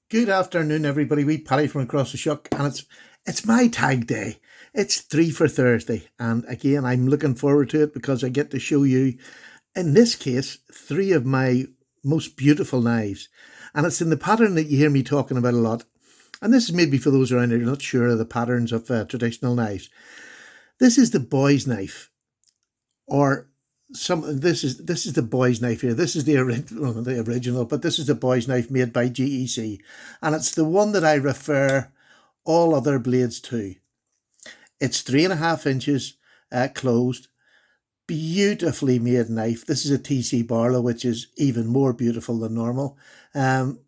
Good afternoon, everybody. We Paddy from across the shuck, and it's my tag day. It's three for Thursday, and again, I'm looking forward to it because I get to show you, in this case, three of my most beautiful knives, and it's in the pattern that you hear me talking about a lot. And this is maybe for those around who are not sure of the patterns of traditional knives. This is the boy's knife, or some. This is the boy's knife here. This is the original, but this is the boy's knife made by GEC, and it's the one that I refer all other blades to. It's 3.5 inches closed, beautifully made knife. This is a TC Barlow, which is even more beautiful than normal. Um,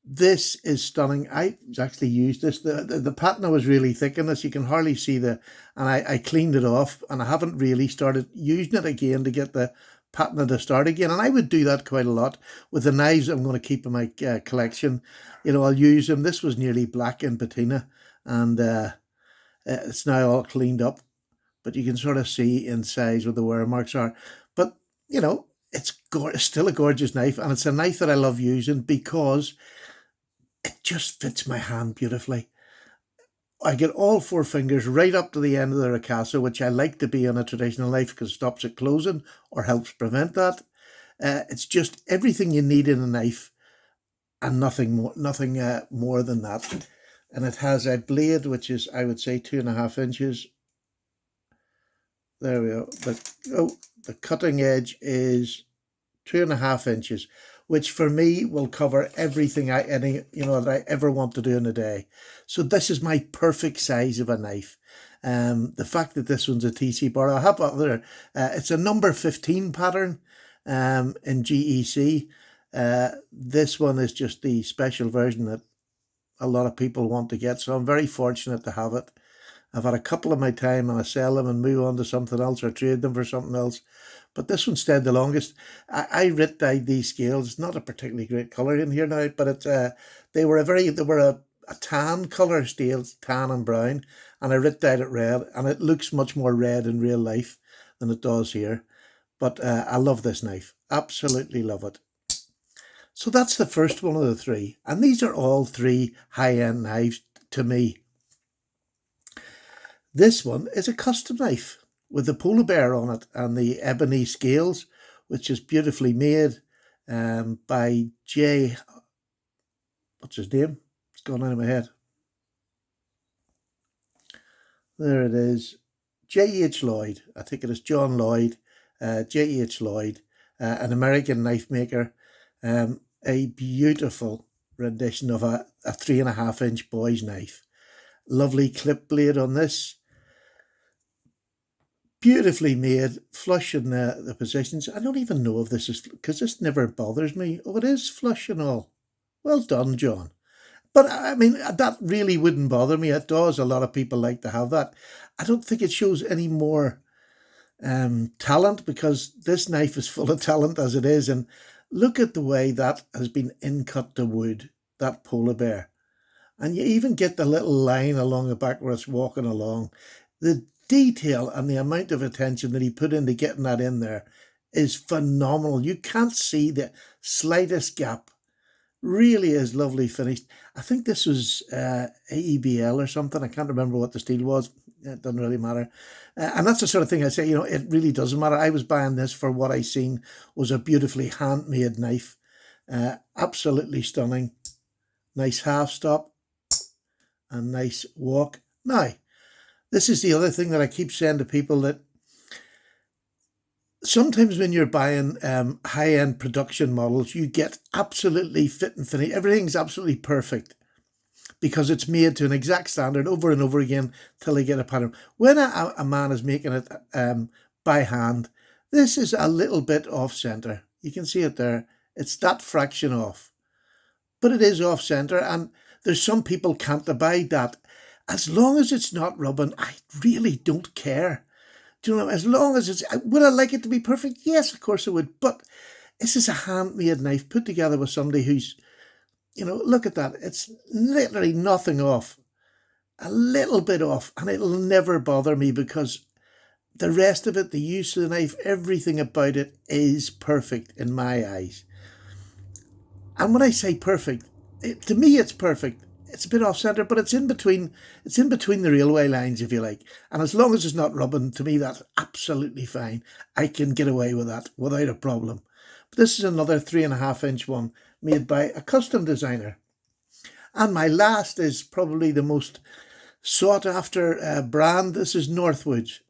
this is stunning. I actually used this. The patina was really thick in this. You can hardly see and I cleaned it off, and I haven't really started using it again to get the patina to start again. And I would do that quite a lot with the knives I'm going to keep in my collection. I'll use them. This was nearly black in patina, and it's now all cleaned up, but you can sort of see inside where the wear marks are. But it's still a gorgeous knife, and it's a knife that I love using because it just fits my hand beautifully. I get all four fingers right up to the end of the ricasso, which I like to be on a traditional knife because it stops it closing or helps prevent that. It's just everything you need in a knife and nothing more than that. And it has a blade which is, I would say, 2.5 inches. There we go. The cutting edge is 2.5 inches, which for me will cover everything that I ever want to do in a day. So this is my perfect size of a knife. The fact that this one's a TC bar, I have other. It's a number 15 pattern in GEC. This one is just the special version that a lot of people want to get. So I'm very fortunate to have it. I've had a couple of my time and I sell them and move on to something else or trade them for something else. But this one stayed the longest. I writ dyed these scales. It's not a particularly great colour in here now, but they were a tan colour scales, tan and brown, and I writ dyed it red, and it looks much more red in real life than it does here. But I love this knife. Absolutely love it. So that's the first one of the three. And these are all three high-end knives to me. This one is a custom knife with the polar bear on it and the ebony scales, which is beautifully made by J. What's his name? It's gone out of my head. There it is. J.H. Lloyd. I think it is John Lloyd. J.H. Lloyd, an American knife maker. A beautiful rendition of a 3.5 inch boy's knife. Lovely clip blade on this. Beautifully made, flush in the positions. I don't even know if this is, because this never bothers me. Oh, it is flush and all. Well done, John. But I mean, that really wouldn't bother me. It does. A lot of people like to have that. I don't think it shows any more talent because this knife is full of talent as it is. And look at the way that has been incut to wood, that polar bear. And you even get the little line along the back where it's walking along. The detail and the amount of attention that he put into getting that in there is phenomenal. You can't see the slightest gap. Really is lovely finished. I think this was AEBL or something. I can't remember what the steel was. It doesn't really matter. And that's the sort of thing I say, it really doesn't matter. I was buying this for what I seen was a beautifully handmade knife. Absolutely stunning. Nice half stop and nice walk. Now, this is the other thing that I keep saying to people, that sometimes when you're buying high-end production models, you get absolutely fit and finish. Everything's absolutely perfect because it's made to an exact standard over and over again till they get a pattern. When a man is making it by hand, this is a little bit off center. You can see it there. It's that fraction off, but it is off center, and there's some people can't abide that. As long as it's not rubbing, I really don't care. Do you know, as long as it's, would I like it to be perfect? Yes, of course I would. But this is a handmade knife put together with somebody who's, look at that. It's literally nothing off, a little bit off, and it'll never bother me because the rest of it, the use of the knife, everything about it is perfect in my eyes. And when I say perfect, To me, it's perfect. It's a bit off centre, but it's in between. It's in between the railway lines, if you like. And as long as it's not rubbing, to me, that's absolutely fine. I can get away with that without a problem. But this is another 3.5 inch one made by a custom designer. And my last is probably the most sought after brand. This is Northwoods.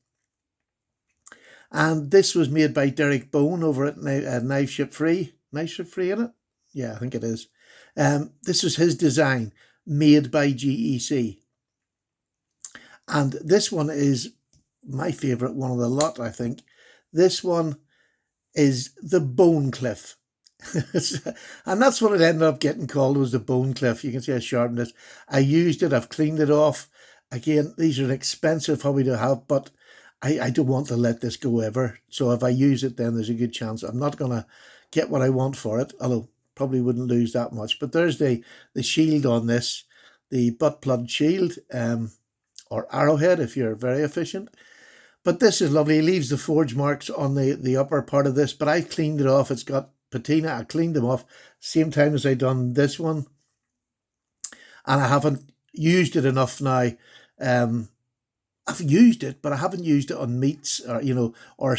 And this was made by Derek Bone over at Knife Ship Free. Knife Ship Free, in it? Yeah, I think it is. This is his design, made by GEC. And this one is my favourite one of the lot, I think. This one is the Bone Cliff. And that's what it ended up getting called, was the Bone Cliff. You can see I sharpened it. I used it, I've cleaned it off. Again, these are an expensive hobby to have, but I don't want to let this go ever. So if I use it, then there's a good chance I'm not going to get what I want for it, although probably wouldn't lose that much. But there's the shield on this, the butt plug shield, or arrowhead if you're very efficient. But this is lovely. It leaves the forge marks on the upper part of this, but I cleaned it off. It's got patina. I cleaned them off same time as I done this one. And I haven't used it enough now. I've used it, but I haven't used it on meats or, or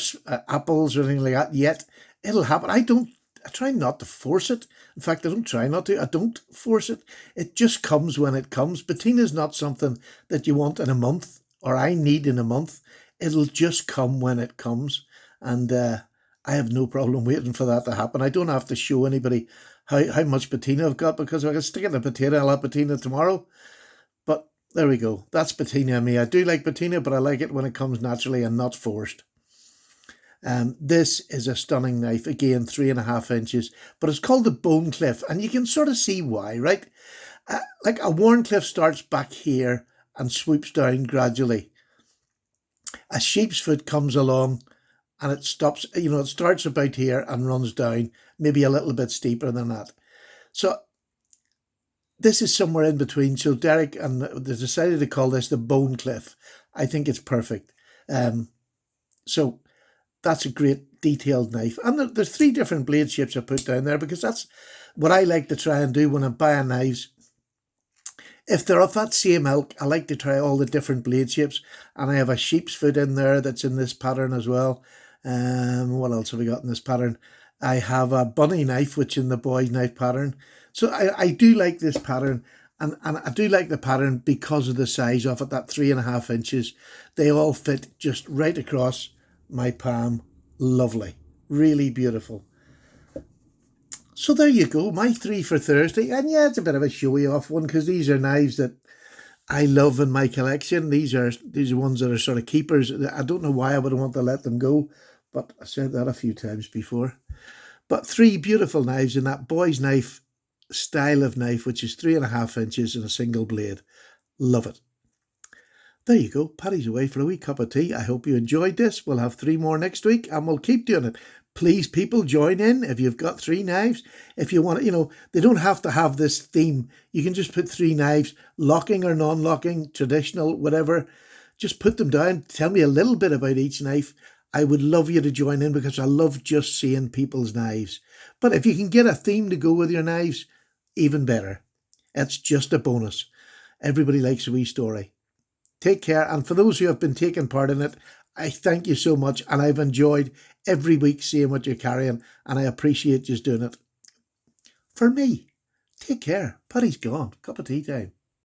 apples or anything like that yet. It'll happen. I try not to force it. In fact, I don't try not to. I don't force it. It just comes when it comes. Patina is not something that you want in a month, or I need in a month. It'll just come when it comes. And I have no problem waiting for that to happen. I don't have to show anybody how much patina I've got, because if I can stick it in a patina, I'll have patina tomorrow. But there we go. That's patina in me. I do like patina, but I like it when it comes naturally and not forced. This is a stunning knife. Again, 3.5 inches, but it's called the Bone Cliff, and you can sort of see why, right? Like a Wharncliffe starts back here and swoops down gradually. A sheep's foot comes along and it stops, it starts about here and runs down, maybe a little bit steeper than that. So this is somewhere in between. So Derek and they decided to call this the Bone Cliff. I think it's perfect. So that's a great detailed knife. And there's 3 different blade shapes I put down there, because that's what I like to try and do when I'm buying knives. If they're of that same ilk, I like to try all the different blade shapes. And I have a sheep's foot in there that's in this pattern as well. What else have we got in this pattern? I have a bunny knife, which in the boy's knife pattern. So I do like this pattern, and I do like the pattern because of the size of it, that 3.5 inches. They all fit just right across my palm. Lovely. Really beautiful. So there you go, my 3 for Thursday. And yeah, it's a bit of a showy off one, because these are knives that I love in my collection. These are ones that are sort of keepers. I don't know why I would want to let them go, but I said that a few times before. But 3 beautiful knives in that boy's knife style of knife, which is 3.5 inches and a single blade. Love it. There you go. Paddy's away for a wee cup of tea. I hope you enjoyed this. We'll have 3 more next week, and we'll keep doing it. Please, people, join in if you've got 3 knives. If you want, they don't have to have this theme. You can just put 3 knives, locking or non-locking, traditional, whatever. Just put them down. Tell me a little bit about each knife. I would love you to join in, because I love just seeing people's knives. But if you can get a theme to go with your knives, even better. It's just a bonus. Everybody likes a wee story. Take care, and for those who have been taking part in it, I thank you so much, and I've enjoyed every week seeing what you're carrying, and I appreciate just doing it. For me, take care. Paddy's gone. Cup of tea time.